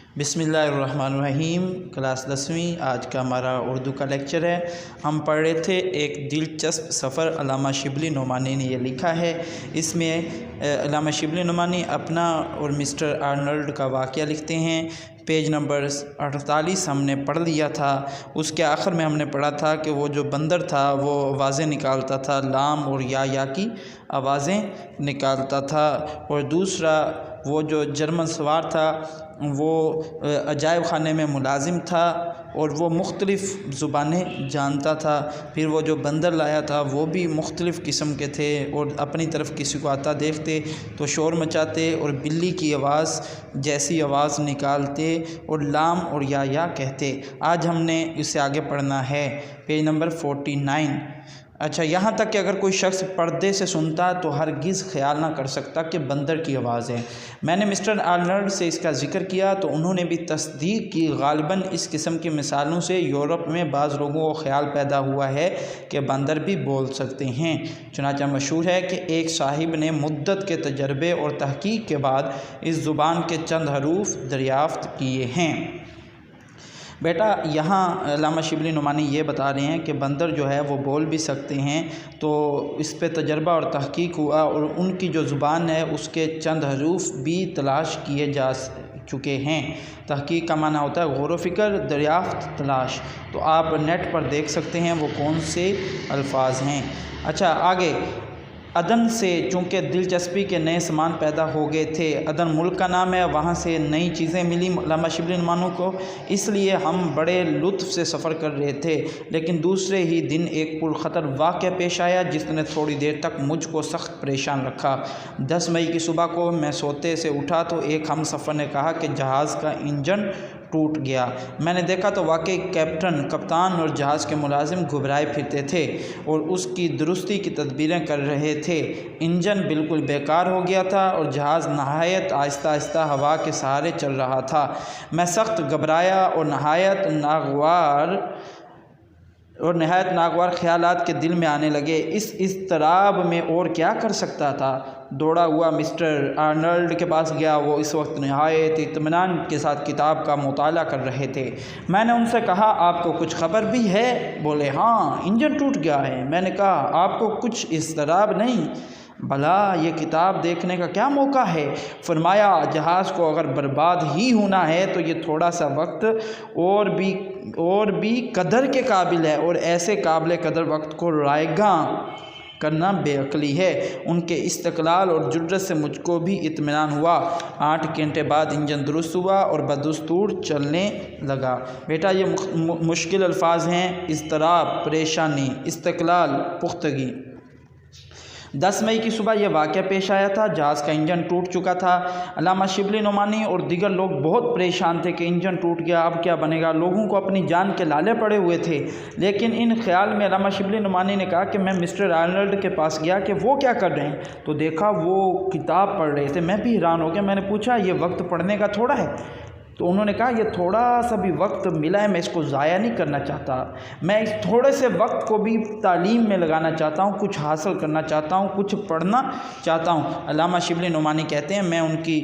बिस्मिल्लाहिर्रहमानिर्रहीम। क्लास 10वीं आज का हमारा उर्दू का लेक्चर है। हम पढ़ रहे थे एक दिलचस्प सफ़र अल्लामा शिबली नोमानी ने ये लिखा है। इसमें अल्लामा शिबली नोमानी अपना और मिस्टर आर्नल्ड का वाक़या लिखते हैं। पेज नंबर 48 हमने पढ़ लिया था। उसके आखिर में हमने पढ़ा था कि वो जो बंदर था वो आवाज़ें निकालता था, लाम और या की आवाज़ें निकालता था। और दूसरा वो जो जर्मन सवार था वो अजायब खाने में मुलाजिम था और वो मुख्तलिफ़ ज़ुबानें जानता था। फिर वो जो बंदर लाया था वो भी मुख्तलिफ़ किस्म के थे और अपनी तरफ किसी को आता देखते तो शोर मचाते और बिल्ली की आवाज़ जैसी आवाज़ निकालते और लाम और या कहते। आज हमने इससे आगे पढ़ना है, पेज नंबर 49। अच्छा, यहाँ तक कि अगर कोई शख्स पर्दे से सुनता तो हरगिज़ ख्याल ना कर सकता कि बंदर की आवाज़ है। मैंने मिस्टर आर्नल्ड से इसका ज़िक्र किया तो उन्होंने भी तस्दीक की। गालिबन इस किस्म की मिसालों से यूरोप में बाज़ लोगों को ख्याल पैदा हुआ है कि बंदर भी बोल सकते हैं। चुनांचे मशहूर है कि एक साहिब ने मुद्दत के तजर्बे और तहकीक के बाद इस ज़ुबान के चंद हरूफ दरियाफ़्त किए हैं। बेटा, यहाँ अल्लामा शिबली नोमानी ये बता रहे हैं कि बंदर जो है वो बोल भी सकते हैं, तो इस पे तजर्बा और तहकीक हुआ और उनकी जो ज़ुबान है उसके चंद हरूफ भी तलाश किए जा चुके हैं। तहकीक का माना होता है गौर व फ़िक्र, दरियाफ़्त, तलाश। तो आप नेट पर देख सकते हैं वो कौन से अल्फाज हैं। अच्छा, आगे अदन से चूँकि दिलचस्पी के नए सामान पैदा हो गए थे। अदन मुल्क का नाम है, वहाँ से नई चीज़ें मिली अल्लामा शिबली नोमानी को, इसलिए हम बड़े लुत्फ़ से सफ़र कर रहे थे। लेकिन दूसरे ही दिन एक पुरख़तर वाक़या पेश आया जिसने थोड़ी देर तक मुझको सख्त परेशान रखा। 10 मई की सुबह को मैं सोते से उठा तो एक हम सफ़र ने कहा कि जहाज़ का इंजन टूट गया। मैंने देखा तो वाकई कप्तान और जहाज़ के मुलाजिम घबराए फिरते थे और उसकी दुरुस्ती की तदबीरें कर रहे थे। इंजन बिल्कुल बेकार हो गया था और जहाज़ नहायत आहिस्ता आहिस्ता हवा के सहारे चल रहा था। मैं सख्त घबराया और नहायत नागवार ख़यालात के दिल में आने लगे। इस इज़्तिराब में और क्या कर सकता था। दौड़ा हुआ मिस्टर आर्नल्ड के पास गया। वो इस वक्त नहायत इत्मीनान के साथ किताब का मुताला कर रहे थे। मैंने उनसे कहा, आपको कुछ ख़बर भी है? बोले, हाँ, इंजन टूट गया है। मैंने कहा, आपको कुछ इज़्तिराब नहीं? भला ये किताब देखने का क्या मौका है? फरमाया, जहाज़ को अगर बर्बाद ही होना है तो ये थोड़ा सा वक्त और भी कदर के काबिल है और ऐसे काबिल कदर वक्त को रायगा करना बेअक्ली है। उनके इस्तक़लाल और जुर्रत से मुझको भी इत्मीनान हुआ। 8 घंटे बाद इंजन दुरुस्त हुआ और बदस्तूर चलने लगा। बेटा, ये मुश्किल अल्फाज हैं। इज़्तिराब, परेशानी, इस्तक़लाल, पुख्तगी। 10 मई की सुबह यह वाक़या पेश आया था। जहाज़ का इंजन टूट चुका था। अल्लामा शिबली नोमानी और दीगर लोग बहुत परेशान थे कि इंजन टूट गया, अब क्या बनेगा। लोगों को अपनी जान के लाले पड़े हुए थे। लेकिन इन ख्याल में अल्लामा शिबली नोमानी ने कहा कि मैं मिस्टर आर्नल्ड के पास गया कि वो क्या कर रहे हैं, तो देखा वो किताब पढ़ रहे थे। मैं भी हैरान हो गया। मैंने पूछा, ये वक्त पढ़ने का थोड़ा है? तो उन्होंने कहा, ये थोड़ा सा भी वक्त मिला है, मैं इसको ज़ाया नहीं करना चाहता। मैं इस थोड़े से वक्त को भी तालीम में लगाना चाहता हूँ, कुछ हासिल करना चाहता हूँ, कुछ पढ़ना चाहता हूँ। अल्लामा शिबली नोमानी कहते हैं, मैं उनकी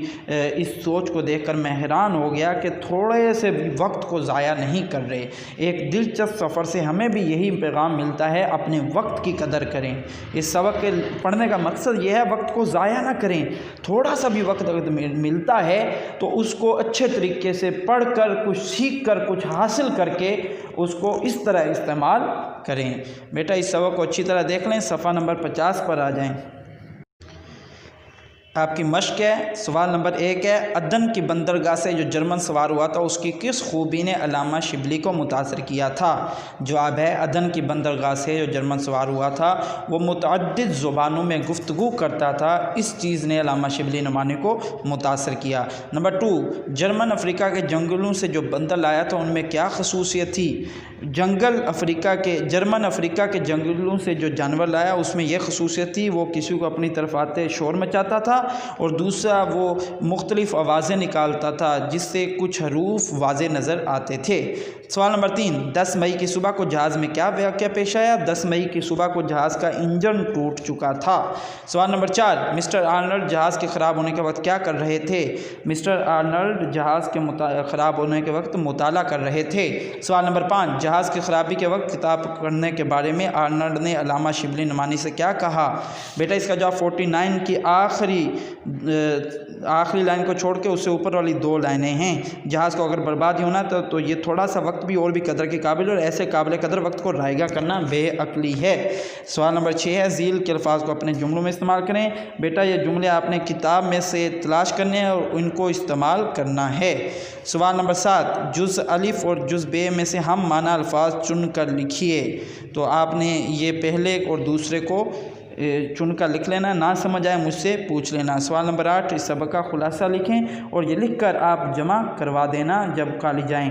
इस सोच को देखकर मैं हैरान हो गया कि थोड़े से भी वक्त को ज़ाया नहीं कर रहे। एक दिलचस्प सफ़र से हमें भी यही पैगाम मिलता है, अपने वक्त की कदर करें। इस सबक के पढ़ने का मकसद ये है, वक्त को ज़ाया ना करें। थोड़ा सा भी वक्त अगर मिलता है तो उसको अच्छे तरीके से पढ़कर, कुछ सीख कर, कुछ हासिल करके उसको इस तरह इस्तेमाल करें। बेटा, इस सबक को अच्छी तरह देख लें। सफ़ा नंबर 50 पर आ जाएं। आपकी मश्क है। सवाल नंबर 1 है, अदन की बंदरगाह से जो जर्मन सवार हुआ था उसकी किस खूबी ने अल्लामा शिबली को मुतासर किया था? जवाब है, अदन की बंदरगाह से जो जर्मन सवार हुआ था वो मुतअद्दिद ज़ुबानों में गुफ्तगू करता था। इस चीज़ ने अल्लामा शिबली नोमानी को मुतासर किया। नंबर 2, जर्मन अफ्रीका के जंगलों से जो बंदर लाया था उनमें क्या खसूसियत थी? जर्मन अफ्रीका के जंगलों से जो जानवर लाया उसमें यह खसूसियत थी, वो किसी को अपनी तरफ आते शोर मचाता था اور دوسرا وہ مختلف آوازیں نکالتا تھا جس سے کچھ حروف واضح نظر آتے تھے۔ سوال نمبر 3، 10 مئی کی صبح کو جہاز میں کیا واقعہ پیش آیا؟ 10 مئی کی صبح کو جہاز کا انجن ٹوٹ چکا تھا۔ سوال نمبر 4، مسٹر آرنلڈ جہاز کے خراب ہونے کے وقت کیا کر رہے تھے؟ مسٹر آرنلڈ جہاز کے خراب ہونے کے وقت مطالعہ کر رہے تھے۔ سوال نمبر 5، جہاز کی خرابی کے وقت کتاب پکڑنے کے بارے میں آرنلڈ نے علامہ شبلی نعمانی سے کیا کہا؟ بیٹا اس کا جواب 49 کی آخری لائن کو چھوڑ کے اس سے اوپر والی 2 لائنیں ہیں۔ جہاز کو اگر برباد ہی ہونا تو یہ تھوڑا سا وقت بھی اور بھی قدر کے قابل، اور ایسے قابل قدر وقت کو رائگہ کرنا بے عقلی ہے۔ سوال نمبر 6 ہے، ذیل کے الفاظ کو اپنے جملوں میں استعمال کریں۔ بیٹا یہ جملے آپ نے کتاب میں سے تلاش کرنے ہیں اور ان کو استعمال کرنا ہے۔ سوال نمبر 7، جز الف اور جز بے میں سے ہم معنی الفاظ چن کر لکھیے۔ تو آپ نے یہ پہلے اور دوسرے کو چن کر لکھ لینا، نہ سمجھ آئے مجھ سے پوچھ لینا۔ سوال نمبر 8، اس سبق کا خلاصہ لکھیں اور یہ لکھ کر آپ جمع کروا دینا جب کالج جائیں۔